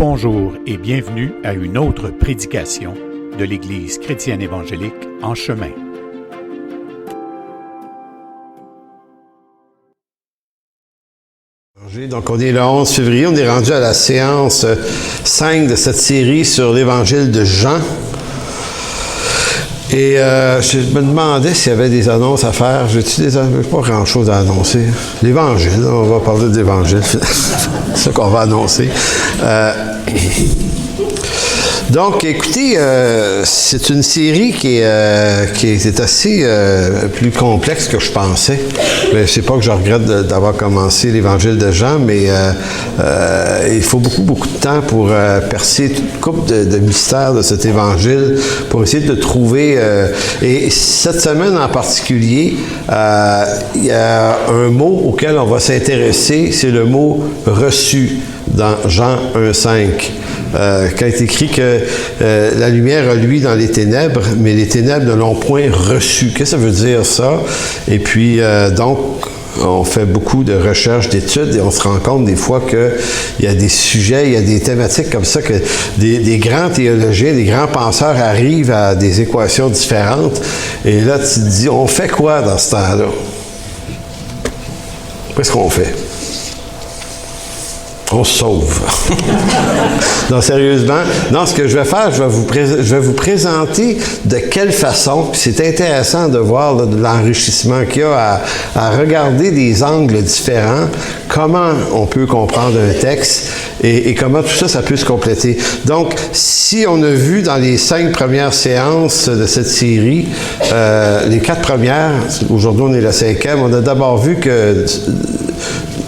Bonjour et bienvenue à une autre prédication de l'Église chrétienne évangélique En Chemin. Donc on est le 11 février, on est rendu à la séance 5 de cette série sur l'Évangile de Jean. Et je me demandais s'il y avait des annonces à faire. J'ai-tu des annonces? Pas grand-chose à annoncer. L'Évangile, on va parler de l'Évangile. C'est ça qu'on va annoncer. Donc, écoutez, c'est une série qui est assez plus complexe que je pensais. Mais c'est pas que je regrette d'avoir commencé l'Évangile de Jean, mais il faut beaucoup de temps pour percer toute couple de mystères de cet Évangile, pour essayer de trouver... et cette semaine en particulier, il y a un mot auquel on va s'intéresser, c'est le mot « reçu » dans Jean 1,5. Quand il est écrit que la lumière a lui dans les ténèbres, mais les ténèbres ne l'ont point reçu. Qu'est-ce que ça veut dire, ça? Et puis, donc, on fait beaucoup de recherches, d'études, et on se rend compte des fois qu'il y a des sujets, il y a des thématiques comme ça, que des grands théologiens, des grands penseurs arrivent à des équations différentes. Et là, tu te dis, on fait quoi dans ce temps-là? Qu'est-ce qu'on fait? On se sauve. Non, sérieusement. Non, ce que je vais faire, je vais vous présenter de quelle façon, puis c'est intéressant de voir là, l'enrichissement qu'il y a à regarder des angles différents, comment on peut comprendre un texte et comment tout ça peut se compléter. Donc, si on a vu dans les 5 premières séances de cette série, les 4 premières, aujourd'hui on est la 5e, on a d'abord vu que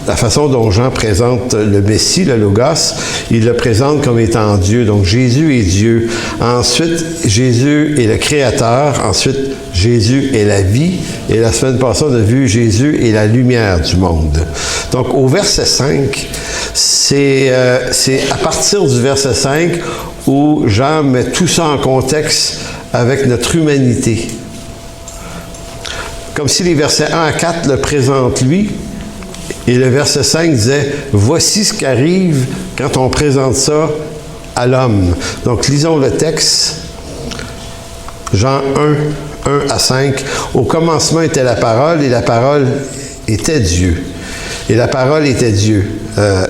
la façon dont Jean présente le Messie, le Logos, il le présente comme étant Dieu. Donc, Jésus est Dieu. Ensuite, Jésus est le Créateur. Ensuite, Jésus est la vie. Et la semaine passée, on a vu Jésus est la lumière du monde. Donc, au verset 5, c'est à partir du verset 5 où Jean met tout ça en contexte avec notre humanité. Comme si les versets 1 à 4 le présentent lui. Et le verset 5 disait, « Voici ce qui arrive quand on présente ça à l'homme. » Donc, lisons le texte. Jean 1 à 5. « Au commencement était la parole, et la parole était Dieu. Et la parole était Dieu.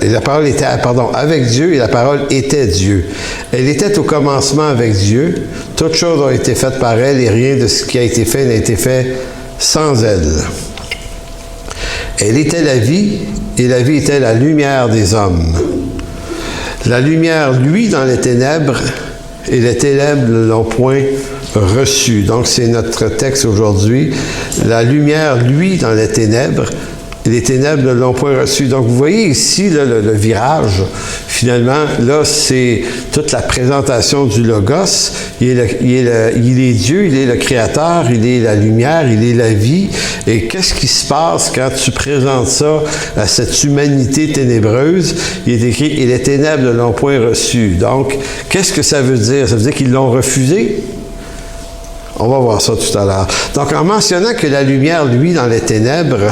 Et la parole était, avec Dieu, et la parole était Dieu. Elle était au commencement avec Dieu. Toutes choses ont été faites par elle, et rien de ce qui a été fait n'a été fait sans elle. Elle était la vie, et la vie était la lumière des hommes. La lumière, lui, dans les ténèbres, et les ténèbres ne l'ont point reçu. Donc, c'est notre texte aujourd'hui. La lumière, lui, dans les ténèbres, et les ténèbres ne l'ont point reçu. Donc, vous voyez ici là, le virage. Finalement, là, c'est toute la présentation du Logos. Il est Dieu, il est le Créateur, il est la lumière, il est la vie. Et qu'est-ce qui se passe quand tu présentes ça à cette humanité ténébreuse? Il est écrit « Et les ténèbres ne l'ont point reçu ». Donc, qu'est-ce que ça veut dire? Ça veut dire qu'ils l'ont refusé? On va voir ça tout à l'heure. Donc, en mentionnant que la lumière, lui, dans les ténèbres,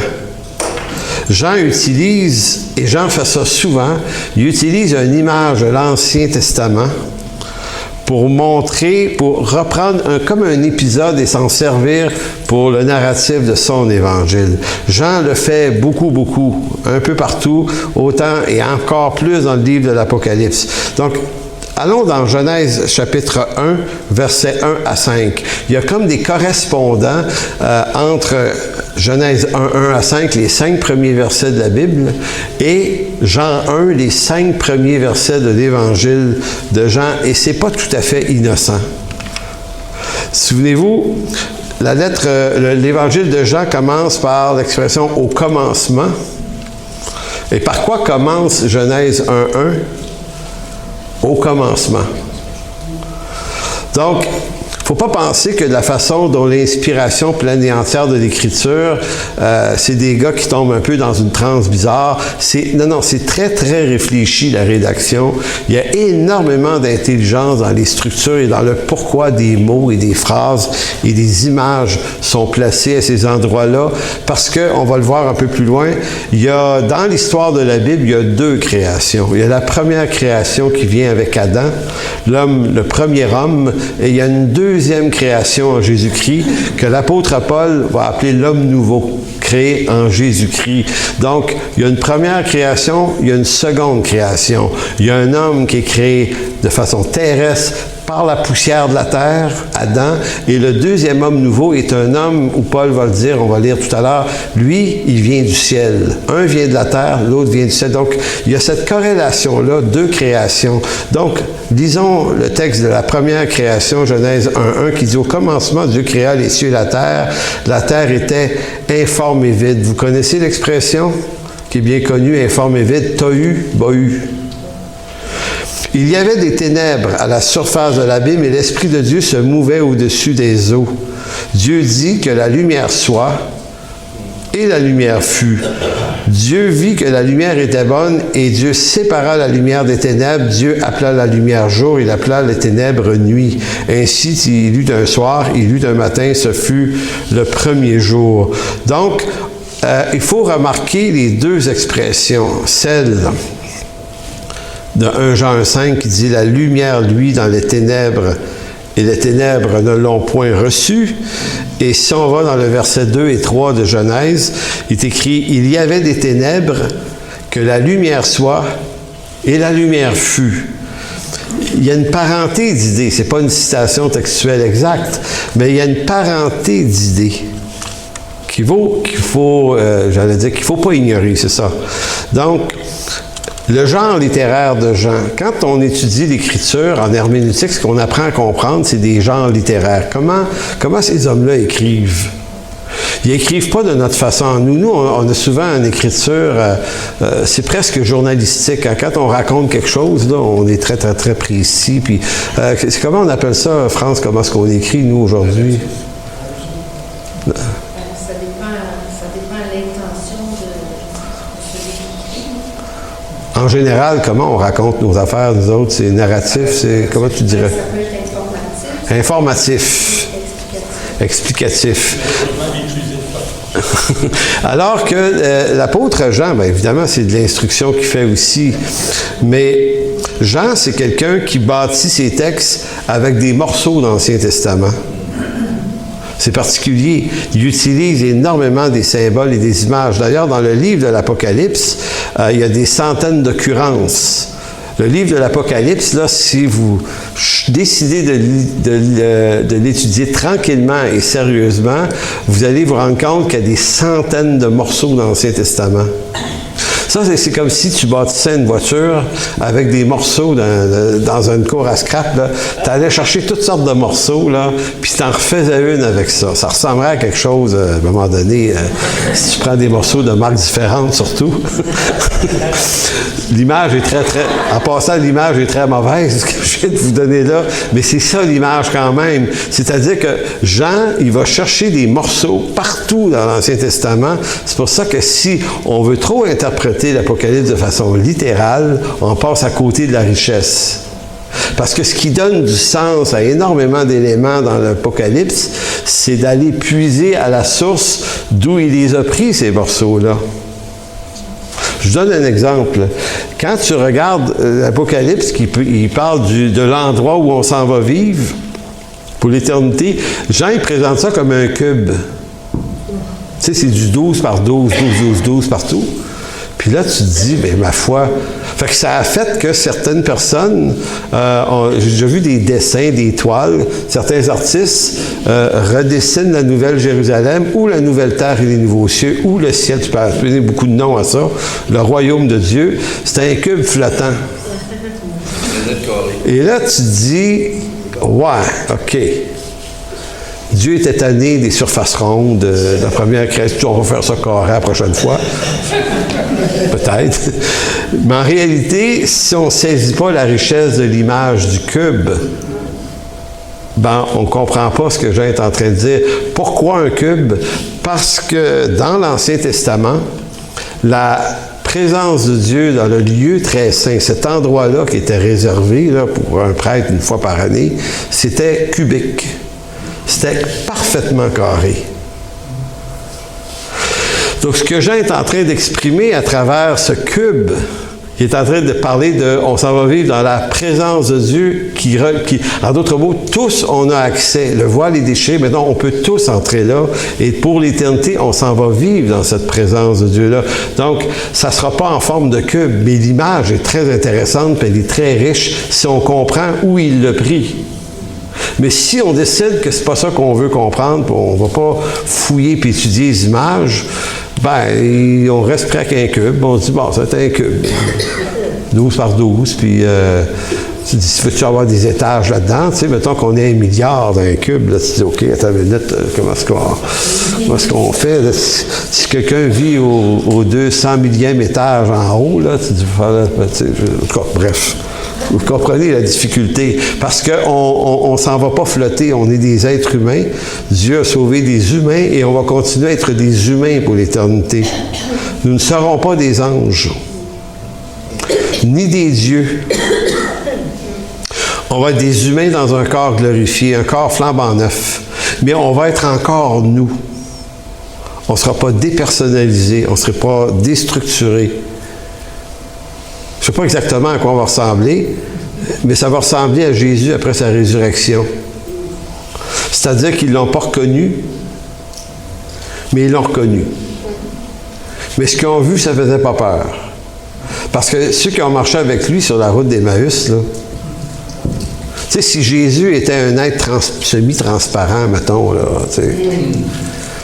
Jean utilise, et Jean fait ça souvent, il utilise une image de l'Ancien Testament pour montrer, pour reprendre comme un épisode et s'en servir pour le narratif de son évangile. Jean le fait beaucoup, un peu partout, autant et encore plus dans le livre de l'Apocalypse. Donc, allons dans Genèse chapitre 1, versets 1 à 5. Il y a comme des correspondants entre Genèse 1 à 5, les 5 premiers versets de la Bible, et Jean 1, les 5 premiers versets de l'Évangile de Jean, et c'est pas tout à fait innocent. Souvenez-vous, l'Évangile de Jean commence par l'expression « au commencement ». Et par quoi commence Genèse 1.1? Au commencement. Donc, faut pas penser que de la façon dont l'inspiration pleine et entière de l'Écriture, c'est des gars qui tombent un peu dans une transe bizarre. Non, c'est très, très réfléchi, la rédaction. Il y a énormément d'intelligence dans les structures et dans le pourquoi des mots et des phrases et des images sont placées à ces endroits-là, parce que, on va le voir un peu plus loin, dans l'histoire de la Bible, il y a 2 créations. Il y a la première création qui vient avec Adam, l'homme, le premier homme, et il y a une deuxième création en Jésus-Christ que l'apôtre Paul va appeler l'homme nouveau, créé en Jésus-Christ. Donc, il y a une première création, il y a une seconde création. Il y a un homme qui est créé de façon terrestre par la poussière de la terre, Adam, et le deuxième homme nouveau est un homme où Paul va le dire, on va lire tout à l'heure, lui, il vient du ciel. Un vient de la terre, l'autre vient du ciel. Donc, il y a cette corrélation-là, 2 créations. Donc, lisons le texte de la première création, Genèse 1.1, qui dit « Au commencement, Dieu créa les cieux et la terre était informe et vide. » Vous connaissez l'expression qui est bien connue, informe et vide, tohu, bohu. Il y avait des ténèbres à la surface de l'abîme et l'Esprit de Dieu se mouvait au-dessus des eaux. Dieu dit que la lumière soit, et la lumière fut. Dieu vit que la lumière était bonne et Dieu sépara la lumière des ténèbres. Dieu appela la lumière jour, il appela les ténèbres nuit. Ainsi, il eut un soir, il eut un matin, ce fut le premier jour. Donc, il faut remarquer les 2 expressions. Celle de 1 Jean 5 qui dit « La lumière, lui, dans les ténèbres, et les ténèbres ne l'ont point reçu. » Et si on va dans le verset 2 et 3 de Genèse, il est écrit « Il y avait des ténèbres, que la lumière soit, et la lumière fut. » Il y a une parenté d'idées, ce n'est pas une citation textuelle exacte, mais il y a une parenté d'idées qu'il faut pas ignorer, c'est ça. Donc, le genre littéraire de Jean, quand on étudie l'écriture en herméneutique, ce qu'on apprend à comprendre, c'est des genres littéraires. Comment ces hommes-là écrivent? Ils n'écrivent pas de notre façon. Nous, on a souvent une écriture, c'est presque journalistique. Quand on raconte quelque chose, là, on est très, très, très précis. Puis, comment on appelle ça, France, comment est-ce qu'on écrit, nous, aujourd'hui? Ça dépend de l'intention de celui qui écrit. En général, comment on raconte nos affaires, nous autres? C'est narratif, c'est... Comment tu dirais? Ça peut être informatif. Informatif. Explicatif. Alors que l'apôtre Jean, bien évidemment, c'est de l'instruction qu'il fait aussi. Mais Jean, c'est quelqu'un qui bâtit ses textes avec des morceaux de l'Ancien Testament. C'est particulier. Il utilise énormément des symboles et des images. D'ailleurs, dans le livre de l'Apocalypse, il y a des centaines d'occurrences. Le livre de l'Apocalypse, là, si vous décidez de l'étudier tranquillement et sérieusement, vous allez vous rendre compte qu'il y a des centaines de morceaux dans l'Ancien Testament. Ça, c'est comme si tu bâtissais une voiture avec des morceaux dans une cour à scrap. Tu allais chercher toutes sortes de morceaux, là, puis tu en refaisais une avec ça. Ça ressemblerait à quelque chose, à un moment donné, si tu prends des morceaux de marques différentes, surtout. L'image est très, très... En passant, l'image est très mauvaise, ce que je viens de vous donner là, mais c'est ça l'image quand même. C'est-à-dire que Jean, il va chercher des morceaux partout dans l'Ancien Testament. C'est pour ça que si on veut trop interpréter l'Apocalypse de façon littérale, on passe à côté de la richesse. Parce que ce qui donne du sens à énormément d'éléments dans l'Apocalypse, c'est d'aller puiser à la source d'où il les a pris, ces morceaux-là. Je vous donne un exemple. Quand tu regardes l'Apocalypse, il parle de l'endroit où on s'en va vivre pour l'éternité, Jean, il présente ça comme un cube. Tu sais, c'est du 12 par 12, 12, 12, 12 partout. Puis là, tu te dis, bien, ma foi... Fait que ça a fait que certaines personnes, j'ai déjà vu des dessins, des toiles, certains artistes redessinent la Nouvelle Jérusalem ou la Nouvelle Terre et les Nouveaux Cieux ou le ciel, tu peux donner beaucoup de noms à ça, le royaume de Dieu, c'est un cube flottant. Et là, tu te dis, ouais, OK. Dieu était tanné des surfaces rondes de la première création. On va faire ça carré la prochaine fois. Peut-être. Mais en réalité, si on ne saisit pas la richesse de l'image du cube, ben, on ne comprend pas ce que Jean est en train de dire. Pourquoi un cube? Parce que dans l'Ancien Testament, la présence de Dieu dans le lieu très saint, cet endroit-là qui était réservé là, pour un prêtre une fois par année, c'était cubique. C'était parfaitement carré. Donc, ce que Jean est en train d'exprimer à travers ce cube, il est en train de parler de, on s'en va vivre dans la présence de Dieu qui en d'autres mots, tous on a accès. Le voile est déchiré, maintenant on peut tous entrer là et pour l'éternité, on s'en va vivre dans cette présence de Dieu-là. Donc, ça ne sera pas en forme de cube, mais l'image est très intéressante, puis elle est très riche si on comprend où il l'a pris. Mais si on décide que c'est pas ça qu'on veut comprendre, on ne va pas fouiller puis étudier les images, ben, on reste près qu'un cube. On se dit, bon, c'est un cube. 12 par 12, puis tu dis, veux-tu avoir des étages là-dedans? Tu sais, mettons qu'on ait 1 milliard d'un cube, là, tu dis, OK, attends une minute, comment est-ce qu'on fait? Là, si quelqu'un vit au 200 millième étage en haut, là, tu dis, bref. Vous comprenez la difficulté, parce qu'on ne s'en va pas flotter, on est des êtres humains. Dieu a sauvé des humains et on va continuer à être des humains pour l'éternité. Nous ne serons pas des anges, ni des dieux. On va être des humains dans un corps glorifié, un corps flambant neuf, mais on va être encore nous. On ne sera pas dépersonnalisé, on ne sera pas déstructuré. Je ne sais pas exactement à quoi on va ressembler, mais ça va ressembler à Jésus après sa résurrection. C'est-à-dire qu'ils ne l'ont pas reconnu, mais ils l'ont reconnu. Mais ce qu'ils ont vu, ça ne faisait pas peur. Parce que ceux qui ont marché avec lui sur la route d'Emmaüs, là, tu sais, si Jésus était un être semi-transparent, mettons, là, tu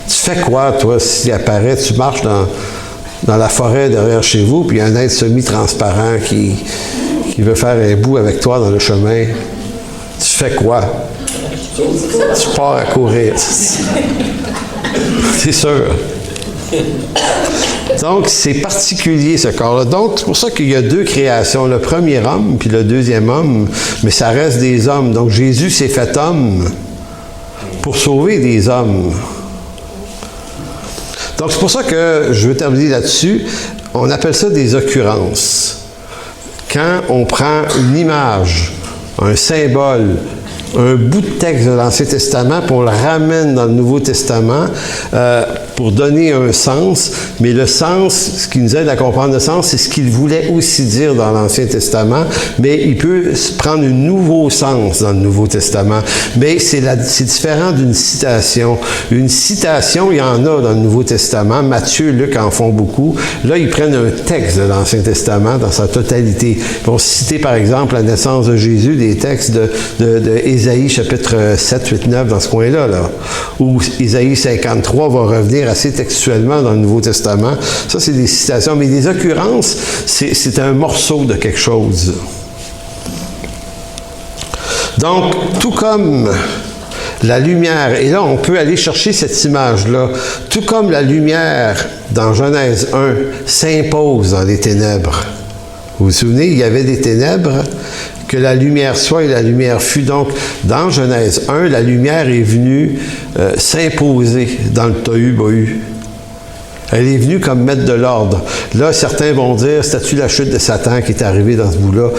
fais quoi, toi, s'il apparaît, tu marches dans la forêt derrière chez vous, puis il y a un être semi-transparent qui veut faire un bout avec toi dans le chemin. Tu fais quoi? Tu pars à courir. C'est sûr. Donc, c'est particulier, ce corps-là. Donc, c'est pour ça qu'il y a 2 créations. Le premier homme, puis le deuxième homme, mais ça reste des hommes. Donc, Jésus s'est fait homme pour sauver des hommes. Donc, c'est pour ça que je veux terminer là-dessus. On appelle ça des occurrences. Quand on prend une image, un symbole, un bout de texte de l'Ancien Testament, puis on le ramène dans le Nouveau Testament pour donner un sens. Mais le sens, ce qui nous aide à comprendre le sens, c'est ce qu'il voulait aussi dire dans l'Ancien Testament, mais il peut prendre un nouveau sens dans le Nouveau Testament. Mais c'est différent d'une citation. Une citation, il y en a dans le Nouveau Testament. Matthieu, Luc en font beaucoup. Là, ils prennent un texte de l'Ancien Testament dans sa totalité. Ils vont citer, par exemple, la naissance de Jésus, des textes de Ésaïe, chapitre 7, 8, 9, dans ce coin-là, là, où Ésaïe 53 va revenir assez textuellement dans le Nouveau Testament. Ça, c'est des citations. Mais des occurrences, c'est un morceau de quelque chose. Donc, tout comme la lumière, et là, on peut aller chercher cette image-là, tout comme la lumière, dans Genèse 1, s'impose dans les ténèbres. Vous vous souvenez, il y avait des ténèbres, que la lumière soit et la lumière fut. Donc, dans Genèse 1, la lumière est venue s'imposer dans le tohu-bohu. Elle est venue comme mettre de l'ordre. Là, certains vont dire, c'est-tu la chute de Satan qui est arrivée dans ce bout-là?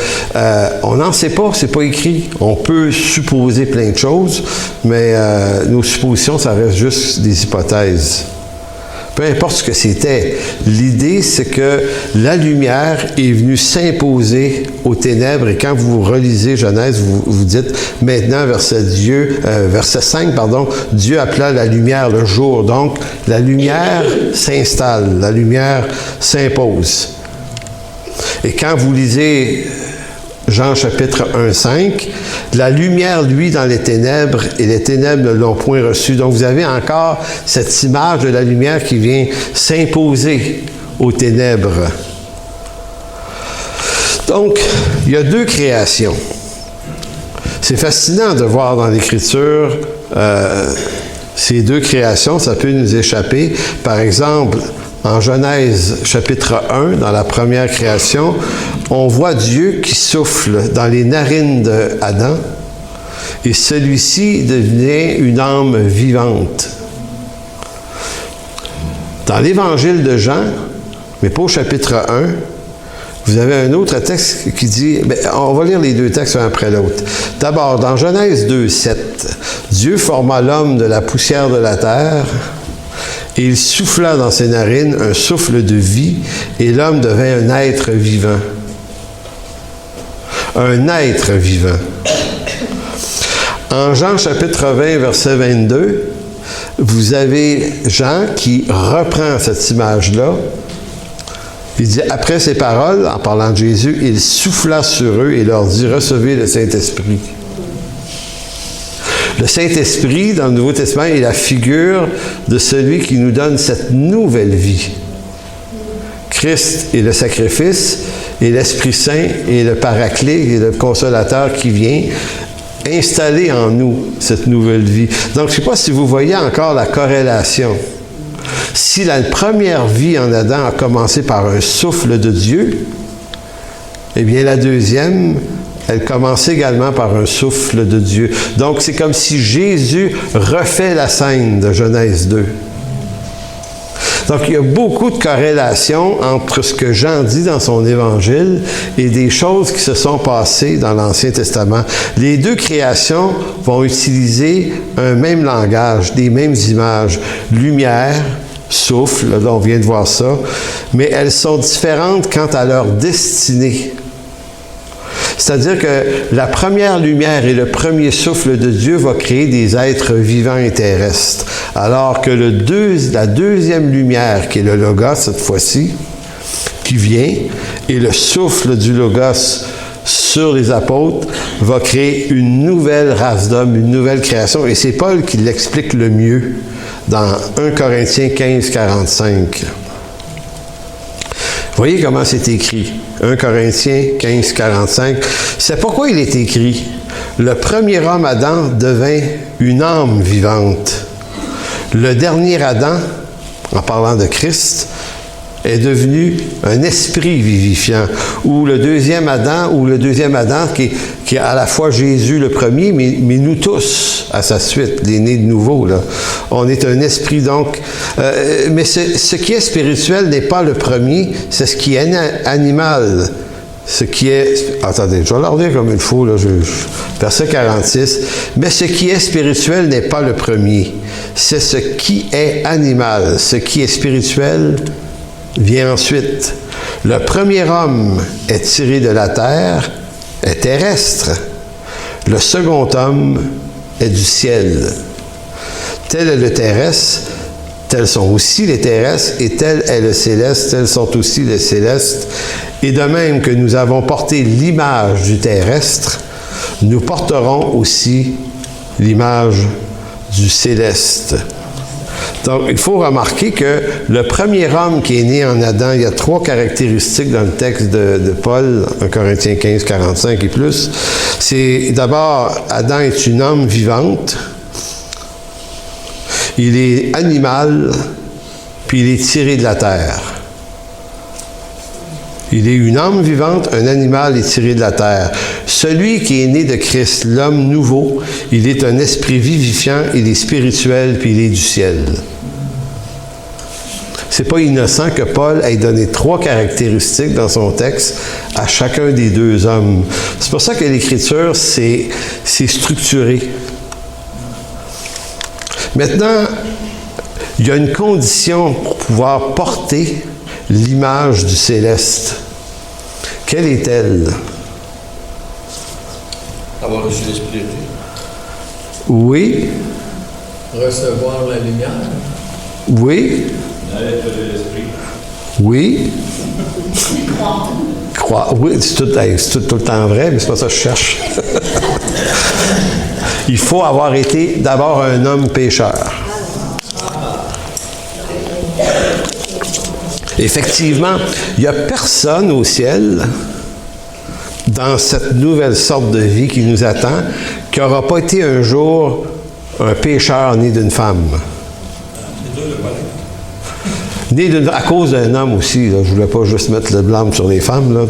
On n'en sait pas, c'est pas écrit. On peut supposer plein de choses, mais nos suppositions, ça reste juste des hypothèses. Peu importe ce que c'était, l'idée, c'est que la lumière est venue s'imposer aux ténèbres. Et quand vous relisez Genèse, vous dites maintenant, verset 5, Dieu appela la lumière le jour. Donc, la lumière s'installe, la lumière s'impose. Et quand vous lisez Jean chapitre 1, 5, la lumière, lui, dans les ténèbres, et les ténèbres ne l'ont point reçu. Donc, vous avez encore cette image de la lumière qui vient s'imposer aux ténèbres. Donc, il y a 2 créations. C'est fascinant de voir dans l'Écriture ces 2 créations, ça peut nous échapper. Par exemple, en Genèse chapitre 1, dans la première création, on voit Dieu qui souffle dans les narines d'Adam et celui-ci devient une âme vivante. Dans l'Évangile de Jean, mais pas au chapitre 1, vous avez un autre texte qui dit, on va lire les deux textes un après l'autre. D'abord, dans Genèse 2, 7, Dieu forma l'homme de la poussière de la terre, et il souffla dans ses narines un souffle de vie, et l'homme devint un être vivant. Un être vivant. En Jean chapitre 20, verset 22, vous avez Jean qui reprend cette image-là. Il dit, après ces paroles, en parlant de Jésus, il souffla sur eux et leur dit, recevez le Saint-Esprit. Le Saint-Esprit, dans le Nouveau Testament, est la figure de celui qui nous donne cette nouvelle vie. Christ est le sacrifice, et l'Esprit Saint est le paraclet, et le consolateur qui vient installer en nous cette nouvelle vie. Donc, je ne sais pas si vous voyez encore la corrélation. Si la première vie en Adam a commencé par un souffle de Dieu, eh bien la deuxième, elle commence également par un souffle de Dieu. Donc c'est comme si Jésus refait la scène de Genèse 2. Donc il y a beaucoup de corrélations entre ce que Jean dit dans son évangile et des choses qui se sont passées dans l'Ancien Testament. Les deux créations vont utiliser un même langage, des mêmes images. Lumière, souffle, là on vient de voir ça, mais elles sont différentes quant à leur destinée. C'est-à-dire que la première lumière et le premier souffle de Dieu va créer des êtres vivants et terrestres, alors que la deuxième lumière, qui est le Logos cette fois-ci, qui vient, et le souffle du Logos sur les apôtres, va créer une nouvelle race d'hommes, une nouvelle création, et c'est Paul qui l'explique le mieux dans 1 Corinthiens 15, 45. Voyez comment c'est écrit. 1 Corinthiens 15, 45. C'est pourquoi il est écrit. Le premier homme, Adam, devint une âme vivante. Le dernier Adam, en parlant de Christ, est devenu un esprit vivifiant. Ou le deuxième Adam, qui est à la fois Jésus le premier, mais nous tous, à sa suite, les nés de nouveau, là. On est un esprit, donc. Mais ce qui est spirituel n'est pas le premier, c'est ce qui est animal. Ce qui est... Attendez, je vais leur dire comme il faut, là, verset 46. Mais ce qui est spirituel n'est pas le premier. C'est ce qui est animal. Ce qui est spirituel vient ensuite. Le premier homme est tiré de la terre, est terrestre. Le second homme est du ciel. Tel est le terrestre, tels sont aussi les terrestres, et tel est le céleste, tels sont aussi les célestes. Et de même que nous avons porté l'image du terrestre, nous porterons aussi l'image du céleste. Donc, il faut remarquer que le premier homme qui est né en Adam, il y a 3 caractéristiques dans le texte de Paul, 1 Corinthiens 15, 45 et plus. C'est d'abord, Adam est une âme vivante, il est animal, puis il est tiré de la terre. Il est une âme vivante, un animal est tiré de la terre. Celui qui est né de Christ, l'homme nouveau, il est un esprit vivifiant, il est spirituel, puis il est du ciel. C'est pas innocent que Paul ait donné 3 caractéristiques dans son texte à chacun des 2 hommes. C'est pour ça que l'Écriture, c'est structuré. Maintenant, il y a une condition pour pouvoir porter l'image du céleste. Quelle est-elle? Avoir reçu l'Esprit de Dieu. Oui. Recevoir la lumière. Oui. L'être de l'Esprit. Oui. Croire. Oui, c'est tout le temps vrai, mais c'est pas ça que je cherche. Il faut avoir été d'abord un homme pécheur. Effectivement, il n'y a personne au ciel, dans cette nouvelle sorte de vie qui nous attend, qui n'aura pas été un jour un pécheur né d'une femme. À cause d'un homme aussi. Là. Je ne voulais pas juste mettre le blâme sur les femmes. Là,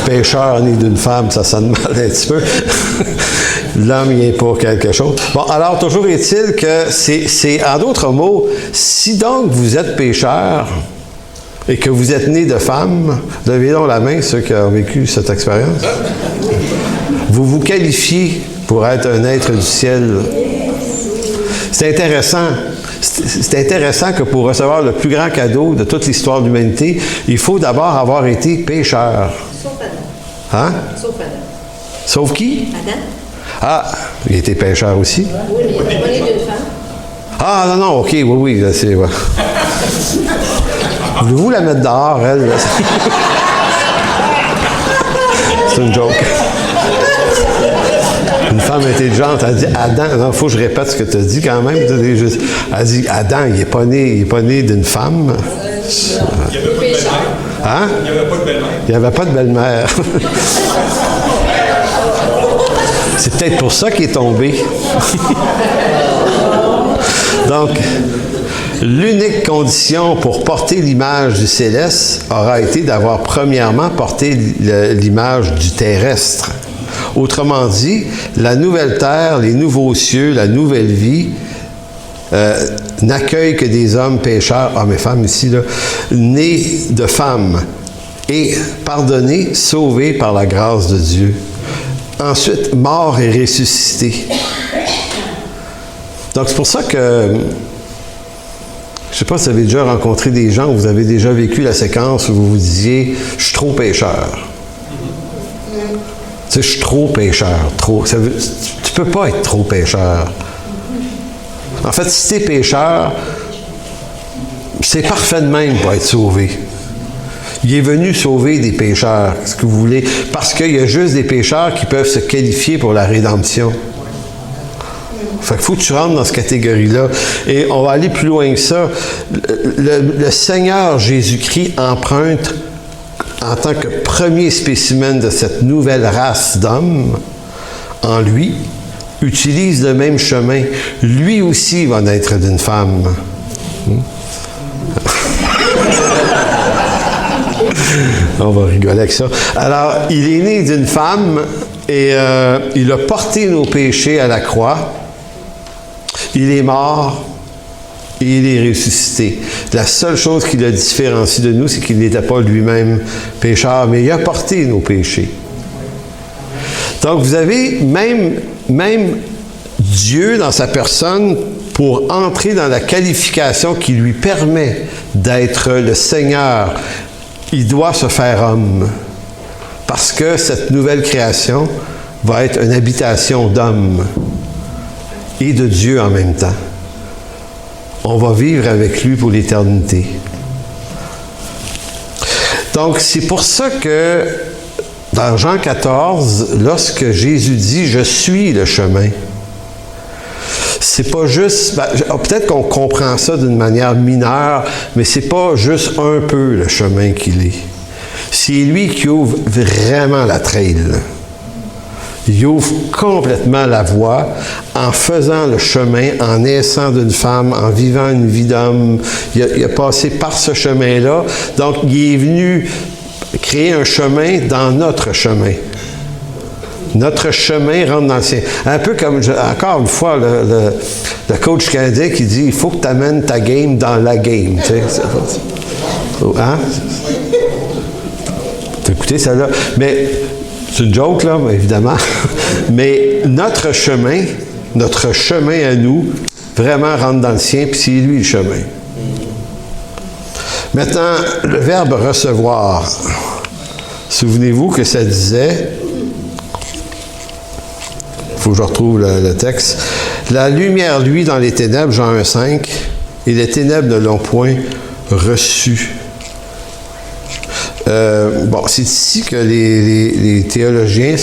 pécheur né d'une femme, ça sonne mal un petit peu. L'homme n'est pas quelque chose. Bon, alors, toujours est-il que c'est, en d'autres mots, si donc vous êtes pécheur et que vous êtes né de femme, levez donc la main, ceux qui ont vécu cette expérience. Vous vous qualifiez pour être un être du ciel. C'est intéressant. C'est intéressant que pour recevoir le plus grand cadeau de toute l'histoire de l'humanité, il faut d'abord avoir été pécheur. Sauf Adam. Hein? Sauf Adam. Sauf qui? Adam? Ah, il était pécheur aussi. Oui, mais il n'a pas les deux femmes. Ah, non, non, OK, oui, là, c'est... Ouais. Voulez-vous la mettre dehors, elle? Là? C'est une joke. Une femme intelligente a dit Adam, il faut que je répète ce que tu as dit quand même. Elle a dit Adam, il n'est pas né d'une femme. Il n'y avait pas de belle-mère. Hein? Il n'y avait pas de belle-mère. Il n'y avait pas de belle-mère. C'est peut-être pour ça qu'il est tombé. Donc, l'unique condition pour porter l'image du céleste aura été d'avoir premièrement porté l'image du terrestre. Autrement dit, la nouvelle terre, les nouveaux cieux, la nouvelle vie n'accueillent que des hommes pécheurs, hommes et femmes ici, là, nés de femmes et pardonnés, sauvés par la grâce de Dieu. Ensuite, morts et ressuscités. Donc, c'est pour ça que, je ne sais pas si vous avez déjà rencontré des gens où vous avez déjà vécu la séquence où vous vous disiez « je suis trop pécheur ». Tu sais, je suis trop pécheur. Trop. Tu ne peux pas être trop pécheur. En fait, si tu es pécheur, c'est parfait de même pour être sauvé. Il est venu sauver des pécheurs, ce que vous voulez, parce qu'il y a juste des pécheurs qui peuvent se qualifier pour la rédemption. Fait qu'il faut que tu rentres dans cette catégorie-là. Et on va aller plus loin que ça. Le Seigneur Jésus-Christ emprunte en tant que premier spécimen de cette nouvelle race d'hommes, en lui, utilise le même chemin. Lui aussi va naître d'une femme. On va rigoler avec ça. Alors, il est né d'une femme et il a porté nos péchés à la croix. Il est mort et il est ressuscité. La seule chose qui le différencie de nous, c'est qu'il n'était pas lui-même pécheur, mais il a porté nos péchés. Donc, vous avez même Dieu dans sa personne pour entrer dans la qualification qui lui permet d'être le Seigneur. Il doit se faire homme parce que cette nouvelle création va être une habitation d'homme et de Dieu en même temps. On va vivre avec lui pour l'éternité. Donc, c'est pour ça que dans Jean 14, lorsque Jésus dit « Je suis le chemin », c'est pas juste... peut-être qu'on comprend ça d'une manière mineure, mais c'est pas juste un peu le chemin qu'il est. C'est lui qui ouvre vraiment la trail. Il ouvre complètement la voie en faisant le chemin, en naissant d'une femme, en vivant une vie d'homme. Il a passé par ce chemin-là. Donc, il est venu créer un chemin dans notre chemin. Notre chemin rentre dans le sien. Un peu comme, encore une fois, le coach canadien qui dit « Il faut que tu amènes ta game dans la game. » Tu sais, hein? T'as écouté ça là? Mais c'est une joke, là, évidemment. Mais notre chemin à nous, vraiment rentre dans le sien, puis c'est lui le chemin. Maintenant, le verbe « recevoir ». Souvenez-vous que ça disait... Il faut que je retrouve le texte. La lumière, lui, dans les ténèbres, Jean 1,5, et les ténèbres ne l'ont point reçu. Bon, c'est ici que les théologiens ne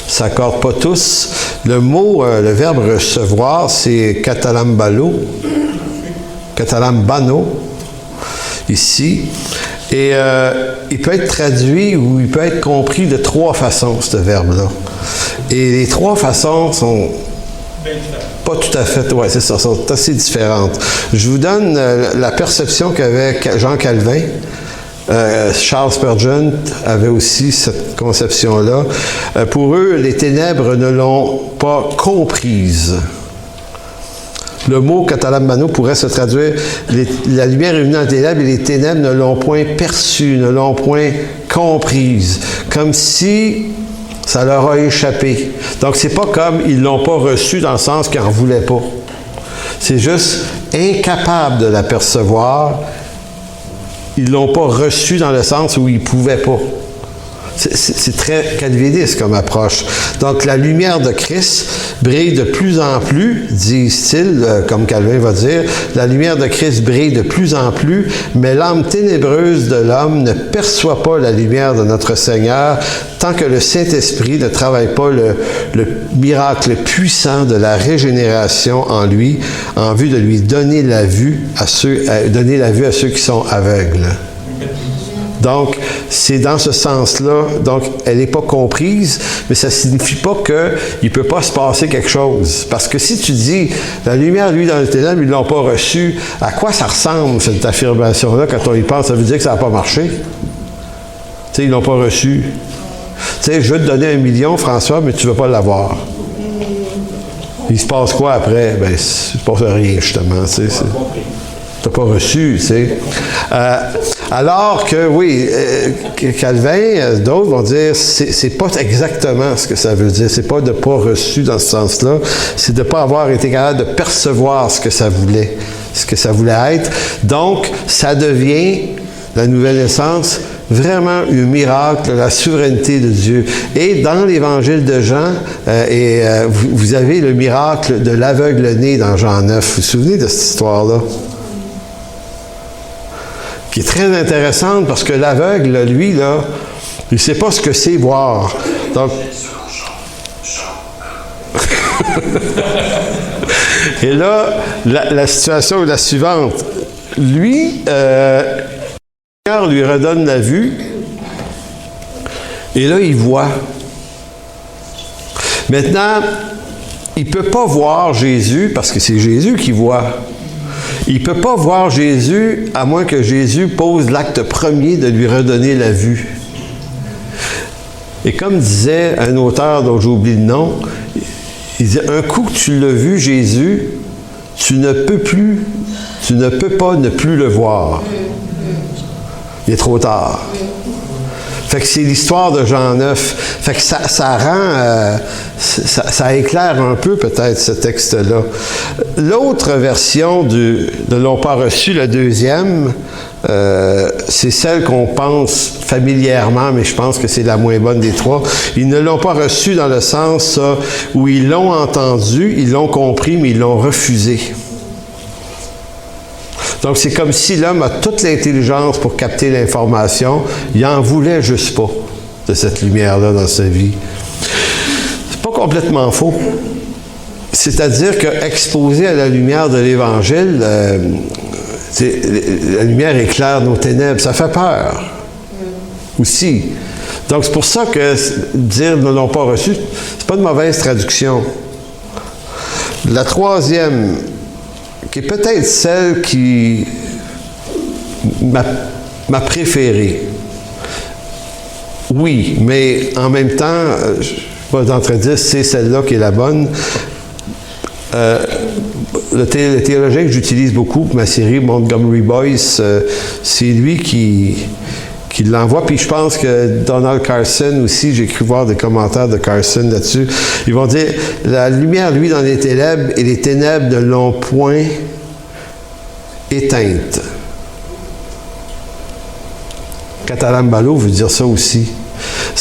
s'accordent pas tous. Le mot, le verbe recevoir, c'est katalambano, ici. Et il peut être traduit ou il peut être compris de trois façons, ce verbe-là. Et les trois façons sont pas tout à fait, ouais, c'est ça, sont assez différentes. Je vous donne la perception qu'avait Jean Calvin Charles Spurgeon avait aussi cette conception-là. Pour eux, les ténèbres ne l'ont pas comprise. Le mot catalambano pourrait se traduire la lumière est venue dans les ténèbres et les ténèbres ne l'ont point perçue, ne l'ont point comprise. Comme si ça leur a échappé. Donc, c'est pas comme ils l'ont pas reçu dans le sens qu'ils n'en voulaient pas. C'est juste incapable de l'apercevoir. Ils l'ont pas reçu dans le sens où ils pouvaient pas. C'est très calviniste comme approche. Donc, la lumière de Christ brille de plus en plus, disent-ils, comme Calvin va dire, la lumière de Christ brille de plus en plus, mais l'âme ténébreuse de l'homme ne perçoit pas la lumière de notre Seigneur tant que le Saint-Esprit ne travaille pas le miracle puissant de la régénération en lui, en vue de lui donner la vue à ceux qui sont aveugles. Donc, c'est dans ce sens-là. Donc, elle n'est pas comprise, mais ça ne signifie pas qu'il ne peut pas se passer quelque chose. Parce que si tu dis, la lumière, lui, dans le ténèbre, ils ne l'ont pas reçue, à quoi ça ressemble, cette affirmation-là, quand on y pense? Ça veut dire que ça n'a pas marché. Tu sais, ils ne l'ont pas reçu. Tu sais, je veux te donner 1 million, François, mais tu ne veux pas l'avoir. Il se passe quoi après? Bien, il ne se passe rien, justement. Tu sais, tu n'as pas reçu, tu sais. Alors que, oui, Calvin, d'autres vont dire, c'est pas exactement ce que ça veut dire. C'est pas de pas reçu dans ce sens-là. C'est de pas avoir été capable de percevoir ce que ça voulait être. Donc, ça devient, la nouvelle naissance, vraiment un miracle, la souveraineté de Dieu. Et dans l'Évangile de Jean, vous avez le miracle de l'aveugle-né dans Jean 9. Vous vous souvenez de cette histoire-là? Qui est très intéressante parce que l'aveugle, lui, là, il ne sait pas ce que c'est voir. Donc, et là, la situation est la suivante. Lui, le Seigneur lui redonne la vue, et là, il voit. Maintenant, il ne peut pas voir Jésus parce que c'est Jésus qui voit. Il ne peut pas voir Jésus à moins que Jésus pose l'acte premier de lui redonner la vue. Et comme disait un auteur dont j'ai oublié le nom, il disait, un coup que tu l'as vu, Jésus, tu ne peux pas ne plus le voir. Il est trop tard. Fait que c'est l'histoire de Jean 9. Fait que ça rend... ça éclaire un peu peut-être ce texte-là. L'autre version de ne l'ont pas reçu, la deuxième, c'est celle qu'on pense familièrement, mais je pense que c'est la moins bonne des trois. Ils ne l'ont pas reçu dans le sens où ils l'ont entendu, ils l'ont compris, mais ils l'ont refusé. Donc, c'est comme si l'homme a toute l'intelligence pour capter l'information. Il n'en voulait juste pas de cette lumière-là dans sa vie. C'est pas complètement faux. C'est-à-dire qu'exposé à la lumière de l'Évangile, la lumière éclaire nos ténèbres. Ça fait peur aussi. Donc, c'est pour ça que dire « ne l'ont pas reçu », c'est pas une mauvaise traduction. La troisième, qui est peut-être celle qui m'a préférée. Oui, mais en même temps, je ne suis pas en train de dire c'est celle-là qui est la bonne. Le théologien que j'utilise beaucoup pour ma série Montgomery Boyce, c'est lui qui l'envoie. Puis je pense que Donald Carson aussi, j'ai cru voir des commentaires de Carson là-dessus. Ils vont dire, la lumière, lui, dans les ténèbres, et les ténèbres ne l'ont point éteinte. Catalambalo veut dire ça aussi.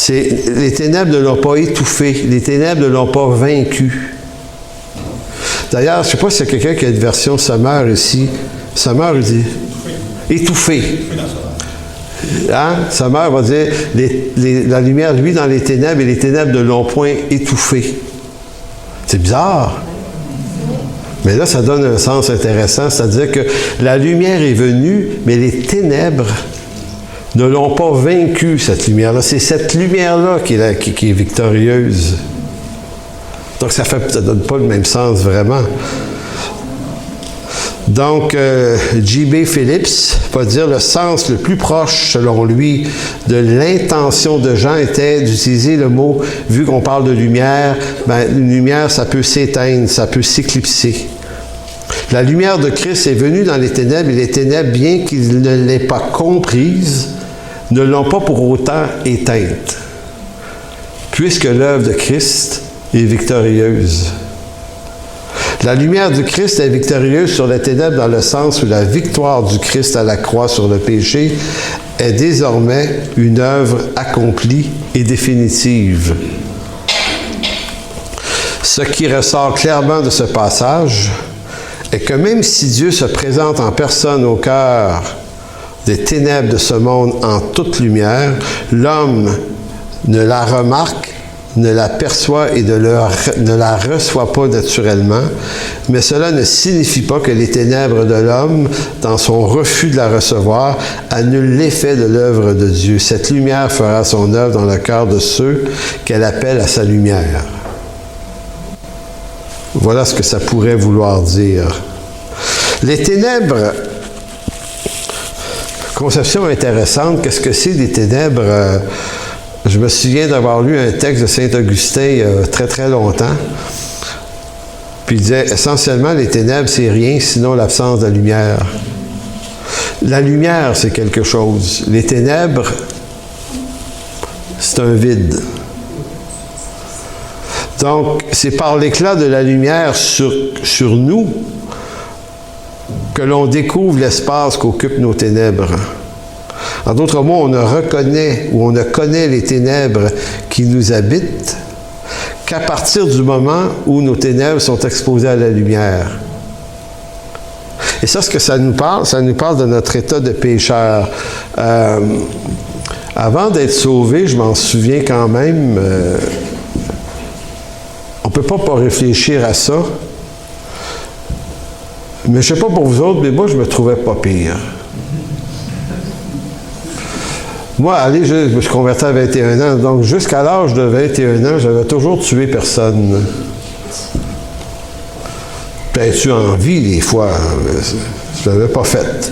Les ténèbres ne l'ont pas étouffé, les ténèbres ne l'ont pas vaincu. D'ailleurs, je ne sais pas s'il y a quelqu'un qui a une version Summer ici. Summer, il dit étouffé. Hein? Summer va dire la lumière, lui, dans les ténèbres, et les ténèbres ne l'ont point étouffé. C'est bizarre. Mais là, ça donne un sens intéressant, c'est-à-dire que la lumière est venue, mais les ténèbres ne l'ont pas vaincu, cette lumière-là. C'est cette lumière-là qui est victorieuse. Donc, ça ne donne pas le même sens, vraiment. Donc, J.B. Phillips va dire le sens le plus proche, selon lui, de l'intention de Jean était d'utiliser le mot, vu qu'on parle de lumière, une lumière, ça peut s'éteindre, ça peut s'éclipser. La lumière de Christ est venue dans les ténèbres, et les ténèbres, bien qu'ils ne l'aient pas comprise, ne l'ont pas pour autant éteinte, puisque l'œuvre de Christ est victorieuse. La lumière du Christ est victorieuse sur les ténèbres dans le sens où la victoire du Christ à la croix sur le péché est désormais une œuvre accomplie et définitive. Ce qui ressort clairement de ce passage est que même si Dieu se présente en personne au cœur des ténèbres de ce monde en toute lumière, l'homme ne la remarque, ne la perçoit et ne la reçoit pas naturellement, mais cela ne signifie pas que les ténèbres de l'homme, dans son refus de la recevoir, annulent l'effet de l'œuvre de Dieu. Cette lumière fera son œuvre dans le cœur de ceux qu'elle appelle à sa lumière. Voilà ce que ça pourrait vouloir dire. Les ténèbres, conception intéressante, qu'est-ce que c'est des ténèbres? Je me souviens d'avoir lu un texte de Saint-Augustin il y a très très longtemps. Puis il disait, essentiellement, les ténèbres, c'est rien sinon l'absence de lumière. La lumière, c'est quelque chose. Les ténèbres, c'est un vide. Donc, c'est par l'éclat de la lumière sur nous que l'on découvre l'espace qu'occupent nos ténèbres. En d'autres mots, on ne reconnaît ou on ne connaît les ténèbres qui nous habitent qu'à partir du moment où nos ténèbres sont exposées à la lumière. Et ça, ce que ça nous parle de notre état de pécheur. Avant d'être sauvé, je m'en souviens quand même, on ne peut pas réfléchir à ça. Mais je ne sais pas pour vous autres, mais moi, je me trouvais pas pire. Moi, je me suis converti à 21 ans, donc jusqu'à l'âge de 21 ans, j'avais toujours tué personne. Peut-être en vie, des fois, mais je ne l'avais pas fait.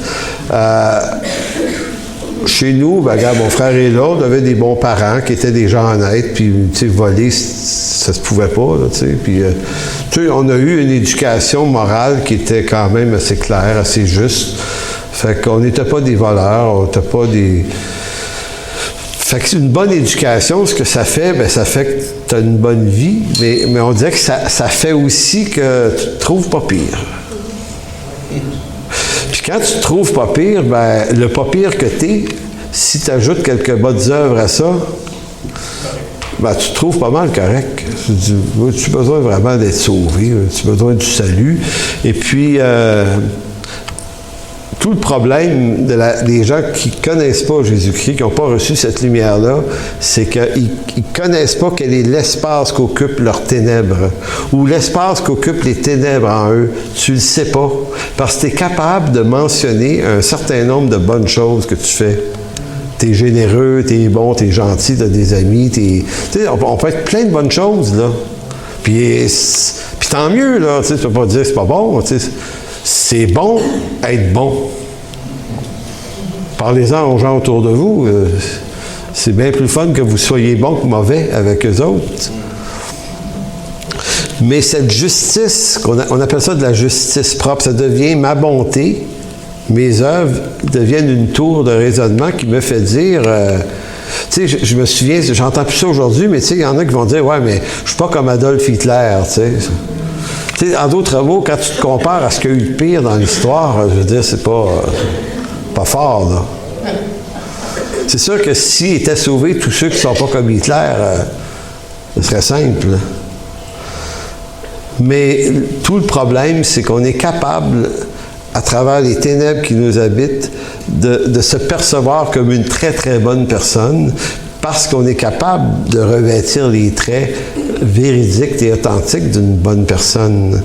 Chez nous, regarde, mon frère et l'autre avaient des bons parents qui étaient des gens honnêtes, puis, tu sais, voler, ça se pouvait pas, là, tu sais. Puis, tu sais, on a eu une éducation morale qui était quand même assez claire, assez juste. Fait qu'on n'était pas des voleurs, on n'était pas des... Fait que c'est une bonne éducation, ce que ça fait, bien, ça fait que tu as une bonne vie, mais on dirait que ça fait aussi que tu te trouves pas pire. Puis quand tu te trouves pas pire, bien, le pas pire que tu es, si tu ajoutes quelques bonnes œuvres à ça, bien, tu te trouves pas mal correct. Tu as besoin vraiment d'être sauvé, tu as besoin du salut. Et puis, tout le problème des gens qui ne connaissent pas Jésus-Christ, qui n'ont pas reçu cette lumière-là, c'est qu'ils ne connaissent pas quel est l'espace qu'occupent leurs ténèbres, ou l'espace qu'occupent les ténèbres en eux. Tu ne le sais pas, parce que tu es capable de mentionner un certain nombre de bonnes choses que tu fais. Tu es généreux, tu es bon, tu es gentil, tu as des amis, on peut être plein de bonnes choses, là. Puis tant mieux, là, tu ne peux pas dire que c'est pas bon, tu sais. C'est bon être bon. Parlez-en aux gens autour de vous. C'est bien plus fun que vous soyez bon que mauvais avec eux autres. Mais cette justice, on appelle ça de la justice propre, ça devient ma bonté. Mes œuvres deviennent une tour de raisonnement qui me fait dire... tu sais, je me souviens, j'entends plus ça aujourd'hui, mais tu sais, il y en a qui vont dire « Ouais, mais je suis pas comme Adolf Hitler, tu sais. » Tu sais, en d'autres mots, quand tu te compares à ce qu'il y a eu de pire dans l'histoire, je veux dire, c'est pas fort, là. C'est sûr que s'ils étaient sauvés, tous ceux qui ne sont pas comme Hitler, ce serait simple. Mais tout le problème, c'est qu'on est capable, à travers les ténèbres qui nous habitent, de se percevoir comme une très, très bonne personne, parce qu'on est capable de revêtir les traits véridiques et authentiques d'une bonne personne.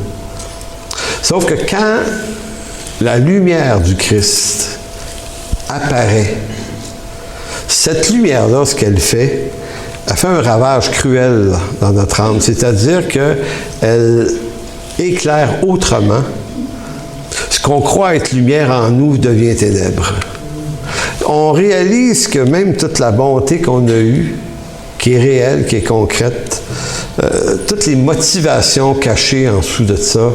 Sauf que quand la lumière du Christ apparaît, cette lumière-là, ce qu'elle fait, elle fait un ravage cruel dans notre âme. C'est-à-dire qu'elle éclaire autrement Ce qu'on croit être lumière en nous devient ténèbres. On réalise que même toute la bonté qu'on a eue, qui est réelle, qui est concrète, toutes les motivations cachées en dessous de ça,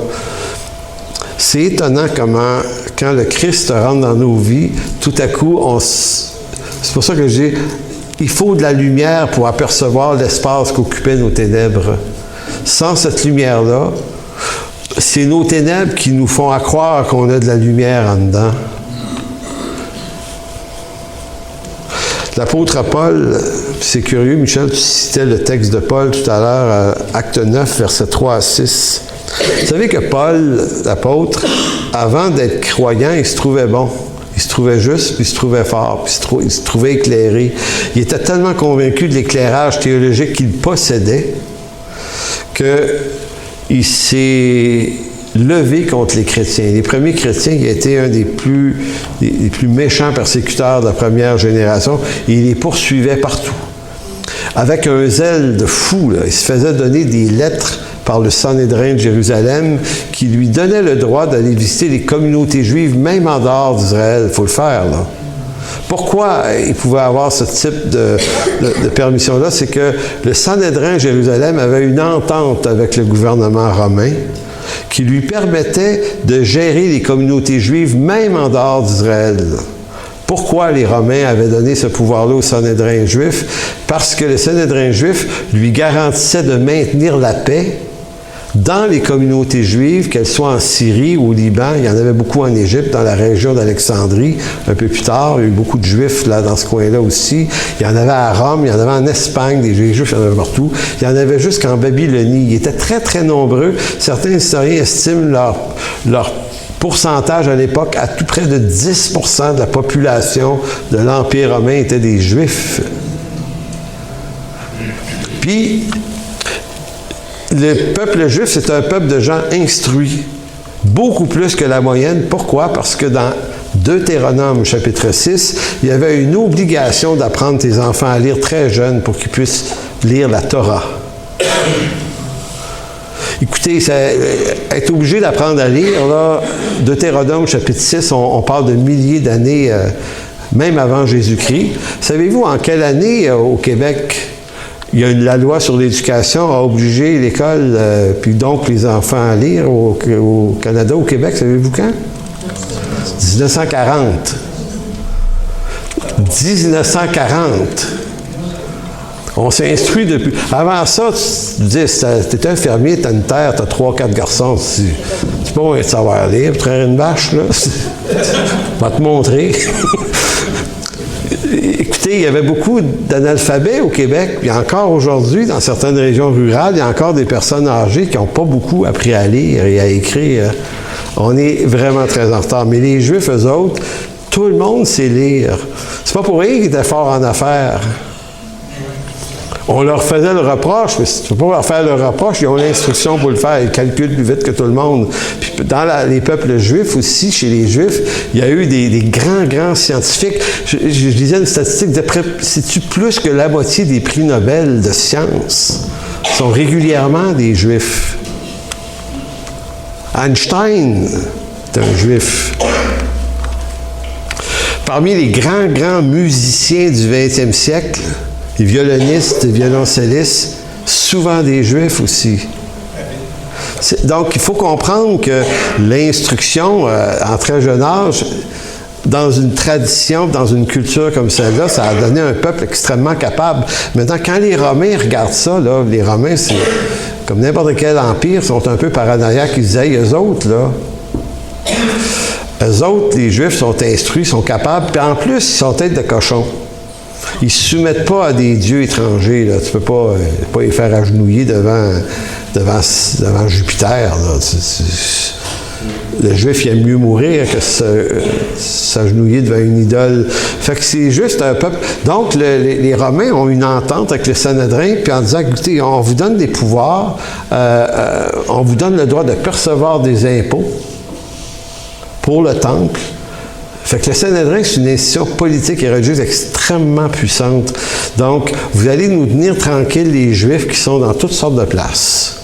c'est étonnant comment, quand le Christ rentre dans nos vies, tout à coup, c'est pour ça que je dis, il faut de la lumière pour apercevoir l'espace qu'occupaient nos ténèbres. Sans cette lumière-là, c'est nos ténèbres qui nous font croire qu'on a de la lumière en dedans. L'apôtre Paul, c'est curieux, Michel, tu citais le texte de Paul tout à l'heure, Acte 9, versets 3 à 6. Vous savez que Paul, l'apôtre, avant d'être croyant, il se trouvait bon. Il se trouvait juste, puis il se trouvait fort, puis il se trouvait éclairé. Il était tellement convaincu de l'éclairage théologique qu'il possédait qu'il s'est levé contre les chrétiens. Les premiers chrétiens, il a été un des plus méchants persécuteurs de la première génération, et il les poursuivait partout. Avec un zèle de fou, là, il se faisait donner des lettres par le Sanhédrin de Jérusalem qui lui donnait le droit d'aller visiter les communautés juives, même en dehors d'Israël. Il faut le faire, là. Pourquoi il pouvait avoir ce type de permission-là? C'est que le Sanhédrin de Jérusalem avait une entente avec le gouvernement romain qui lui permettait de gérer les communautés juives, même en dehors d'Israël. Pourquoi les Romains avaient donné ce pouvoir-là au Sanhédrin juif? Parce que le Sanhédrin juif lui garantissait de maintenir la paix dans les communautés juives, qu'elles soient en Syrie ou au Liban. Il y en avait beaucoup en Égypte, dans la région d'Alexandrie. Un peu plus tard, il y a eu beaucoup de Juifs là, dans ce coin-là aussi. Il y en avait à Rome, il y en avait en Espagne, des Juifs, il y en avait partout. Il y en avait jusqu'en Babylonie. Ils étaient très, très nombreux. Certains historiens estiment leur pourcentage à l'époque à tout près de 10% de la population de l'Empire romain étaient des Juifs. Puis, le peuple juif, c'est un peuple de gens instruits, beaucoup plus que la moyenne. Pourquoi? Parce que dans Deutéronome, chapitre 6, il y avait une obligation d'apprendre tes enfants à lire très jeunes pour qu'ils puissent lire la Torah. Écoutez, être obligé d'apprendre à lire, là, Deutéronome, chapitre 6, on parle de milliers d'années, même avant Jésus-Christ. Savez-vous en quelle année, au Québec, la loi sur l'éducation a obligé l'école, puis donc les enfants à lire au Canada, au Québec, savez-vous quand? 1940. 1940. On s'est instruit depuis. Avant ça, tu dis, t'es un fermier, t'as une terre, t'as 3-4 garçons. Tu peux pas savoir lire, puis traire une vache, là. Je vais te montrer. Écoutez, il y avait beaucoup d'analphabets au Québec, puis encore aujourd'hui, dans certaines régions rurales, il y a encore des personnes âgées qui n'ont pas beaucoup appris à lire et à écrire. On est vraiment très en retard. Mais les Juifs, eux autres, tout le monde sait lire. C'est pas pour rien qu'ils étaient forts en affaires. On leur faisait le reproche, mais si tu ne peux pas leur faire le reproche, ils ont l'instruction pour le faire. Ils calculent plus vite que tout le monde. Puis dans les peuples juifs aussi, chez les Juifs, il y a eu des grands scientifiques. Je lisais une statistique, c'est-tu plus que la moitié des prix Nobel de sciences sont régulièrement des Juifs. Einstein est un Juif. Parmi les grands musiciens du 20e siècle, les violonistes, les violoncellistes, souvent des Juifs aussi. Donc, il faut comprendre que l'instruction, en très jeune âge, dans une tradition, dans une culture comme celle-là, ça a donné un peuple extrêmement capable. Maintenant, quand les Romains regardent ça, là, les Romains, c'est comme n'importe quel empire, sont un peu paranoïaques. Ils disaient, hey, eux autres, les Juifs sont instruits, sont capables, puis en plus, ils sont têtes de cochon. Ils ne se soumettent pas à des dieux étrangers. Là. Tu ne peux pas les faire agenouiller devant Jupiter. Là. Le Juif, il aime mieux mourir que s'agenouiller devant une idole. Fait que c'est juste un peuple. Donc, les Romains ont une entente avec le Sanhédrin, puis en disant, écoutez, on vous donne des pouvoirs, on vous donne le droit de percevoir des impôts pour le temple. Fait que le Sanhédrin, c'est une institution politique et religieuse extrêmement puissante. Donc, vous allez nous tenir tranquilles, les Juifs qui sont dans toutes sortes de places.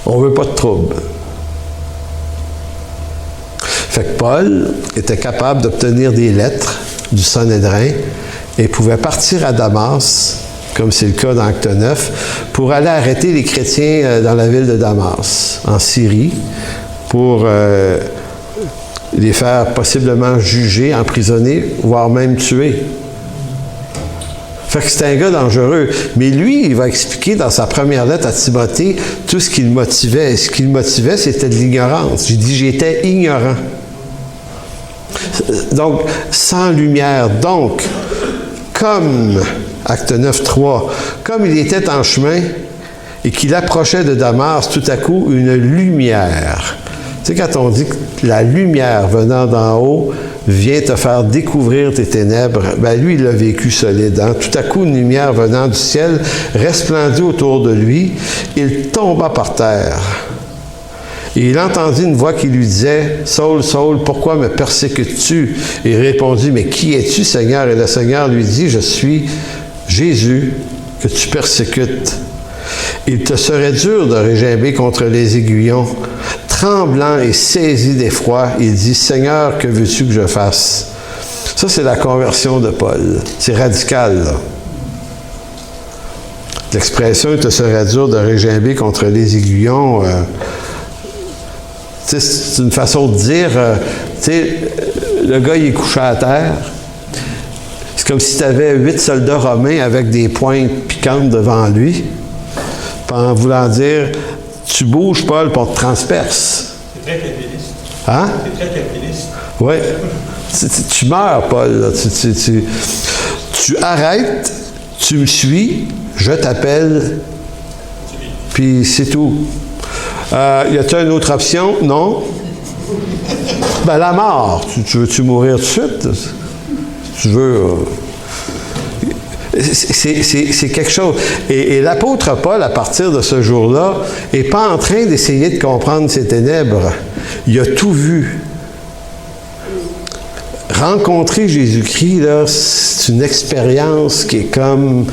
On ne veut pas de trouble. Fait que Paul était capable d'obtenir des lettres du Sanhédrin et pouvait partir à Damas, comme c'est le cas dans Acte 9, pour aller arrêter les chrétiens dans la ville de Damas, en Syrie, pour les faire possiblement juger, emprisonner, voire même tuer. Fait que c'est un gars dangereux. Mais lui, il va expliquer dans sa première lettre à Timothée tout ce qui le motivait. Et ce qui le motivait, c'était de l'ignorance. Il dit, j'étais ignorant. Donc, sans lumière. Donc, comme, Acte 9, 3, comme il était en chemin et qu'il approchait de Damas, tout à coup, une lumière. Tu sais, quand on dit que la lumière venant d'en haut vient te faire découvrir tes ténèbres, ben lui, il l'a vécu solide. Hein? Tout à coup, une lumière venant du ciel resplendit autour de lui. Il tomba par terre. Et il entendit une voix qui lui disait, « Saul, Saul, pourquoi me persécutes-tu? » Et il répondit, « Mais qui es-tu, Seigneur? » Et le Seigneur lui dit, « Je suis Jésus que tu persécutes. Il te serait dur de régimber contre les aiguillons. » Tremblant et saisi d'effroi, il dit, « Seigneur, que veux-tu que je fasse? » Ça, c'est la conversion de Paul. C'est radical, là. L'expression « il te serait dur de régimber contre les aiguillons », c'est une façon de dire, le gars, il est couché à terre. C'est comme si tu avais 8 soldats romains avec des pointes piquantes devant lui, en voulant dire, tu bouges, Paul, puis on te transperce. C'est très calviniste. Hein? C'est très calviniste. Oui. Tu meurs, Paul. Là. Tu arrêtes, tu me suis, je t'appelle, puis c'est tout. Y a-t-il une autre option? Non? Ben, la mort. Tu veux-tu mourir tout de suite? Tu veux... C'est quelque chose. Et l'apôtre Paul, à partir de ce jour-là, n'est pas en train d'essayer de comprendre ces ténèbres. Il a tout vu. Rencontrer Jésus-Christ, là, c'est une expérience qui est comme...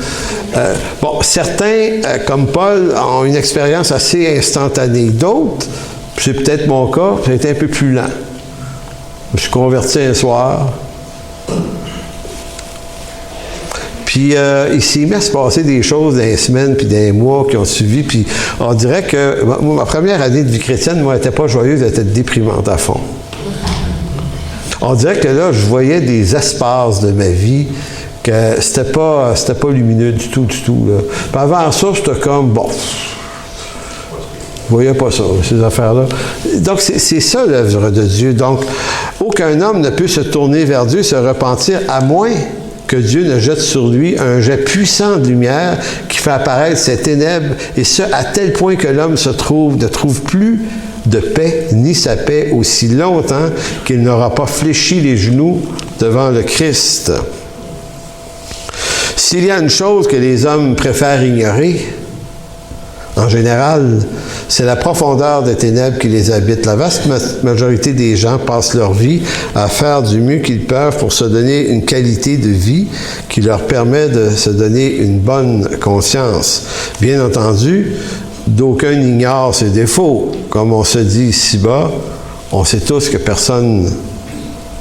certains, comme Paul, ont une expérience assez instantanée. D'autres, c'est peut-être mon cas, ça a été un peu plus lent. Je me suis converti un soir. Puis il s'est mis à se passer des choses dans les semaines puis dans les mois qui ont suivi. Puis on dirait que ma première année de vie chrétienne, moi, elle n'était pas joyeuse, elle était déprimante à fond. On dirait que là, je voyais des espaces de ma vie que c'était pas lumineux du tout, là. Puis avant ça, c'était comme, bon, je voyais pas ça, ces affaires-là. Donc, c'est ça l'œuvre de Dieu. Donc, aucun homme ne peut se tourner vers Dieu, se repentir, à moins que Dieu ne jette sur lui un jet puissant de lumière qui fait apparaître ses ténèbres, et ce, à tel point que l'homme ne trouve plus de paix, ni sa paix, aussi longtemps qu'il n'aura pas fléchi les genoux devant le Christ. S'il y a une chose que les hommes préfèrent ignorer, en général, c'est la profondeur des ténèbres qui les habitent. La vaste majorité des gens passent leur vie à faire du mieux qu'ils peuvent pour se donner une qualité de vie qui leur permet de se donner une bonne conscience. Bien entendu, d'aucuns ignorent ses défauts. Comme on se dit ici-bas, on sait tous que personne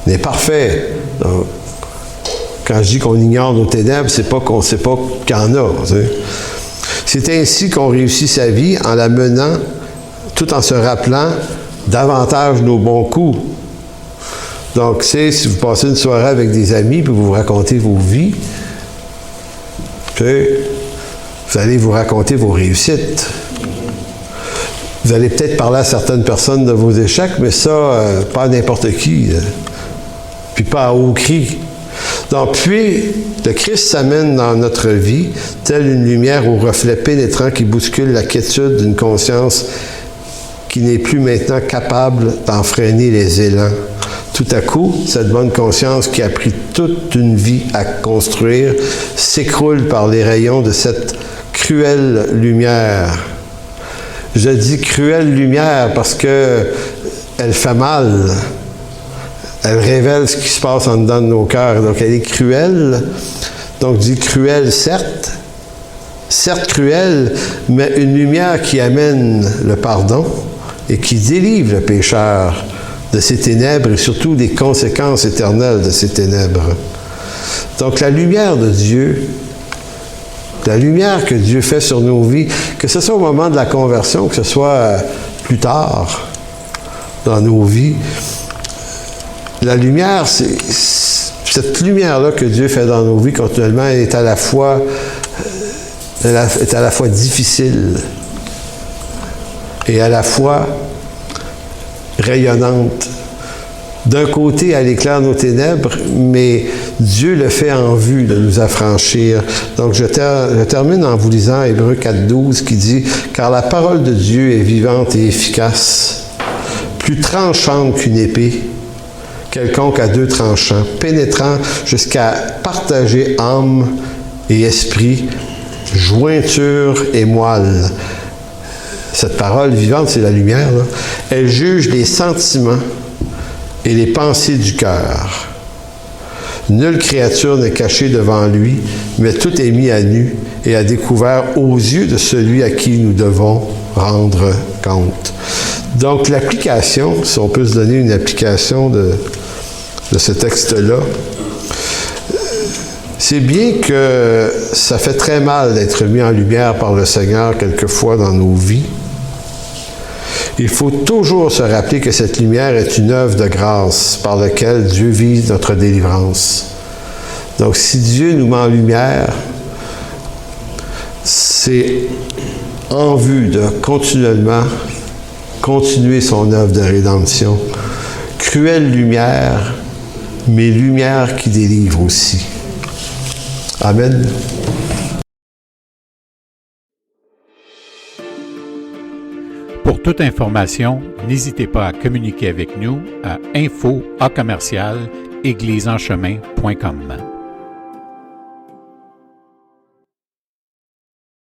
n'est parfait. Donc, quand je dis qu'on ignore nos ténèbres, c'est pas qu'on ne sait pas qu'il y en a. Tu sais. C'est ainsi qu'on réussit sa vie en la menant, tout en se rappelant davantage nos bons coups. Donc, si vous passez une soirée avec des amis puis vous racontez vos vies, vous allez vous raconter vos réussites. Vous allez peut-être parler à certaines personnes de vos échecs, mais ça, pas à n'importe qui. Puis pas à haut cri. Donc, puis, le Christ s'amène dans notre vie, telle une lumière au reflet pénétrant qui bouscule la quiétude d'une conscience qui n'est plus maintenant capable d'enfreiner les élans. Tout à coup, cette bonne conscience qui a pris toute une vie à construire s'écroule par les rayons de cette cruelle lumière. Je dis cruelle lumière parce que elle fait mal. Elle révèle ce qui se passe en dedans de nos cœurs. Donc, elle est cruelle. Donc, je dis cruelle, certes cruelle, mais une lumière qui amène le pardon et qui délivre le pécheur de ces ténèbres et surtout des conséquences éternelles de ces ténèbres. Donc la lumière de Dieu, la lumière que Dieu fait sur nos vies, que ce soit au moment de la conversion, que ce soit plus tard dans nos vies, la lumière, cette lumière-là que Dieu fait dans nos vies continuellement est à la fois difficile et à la fois rayonnante. D'un côté, elle éclaire nos ténèbres, mais Dieu le fait en vue de nous affranchir. Donc, je termine en vous lisant Hébreux 4.12 qui dit « Car la parole de Dieu est vivante et efficace, plus tranchante qu'une épée, quelconque à deux tranchants, pénétrant jusqu'à partager âme et esprit, jointure et moelle. » Cette parole vivante, c'est la lumière, là. Elle juge les sentiments et les pensées du cœur. Nulle créature n'est cachée devant lui, mais tout est mis à nu et à découvert aux yeux de celui à qui nous devons rendre compte. Donc, l'application, si on peut se donner une application de ce texte-là, c'est bien que ça fait très mal d'être mis en lumière par le Seigneur quelquefois dans nos vies. Il faut toujours se rappeler que cette lumière est une œuvre de grâce par laquelle Dieu vise notre délivrance. Donc, si Dieu nous met en lumière, c'est en vue de continuellement continuer son œuvre de rédemption. Cruelle lumière, mais lumière qui délivre aussi. Amen. Pour toute information, n'hésitez pas à communiquer avec nous à info@égliseenchemin.com.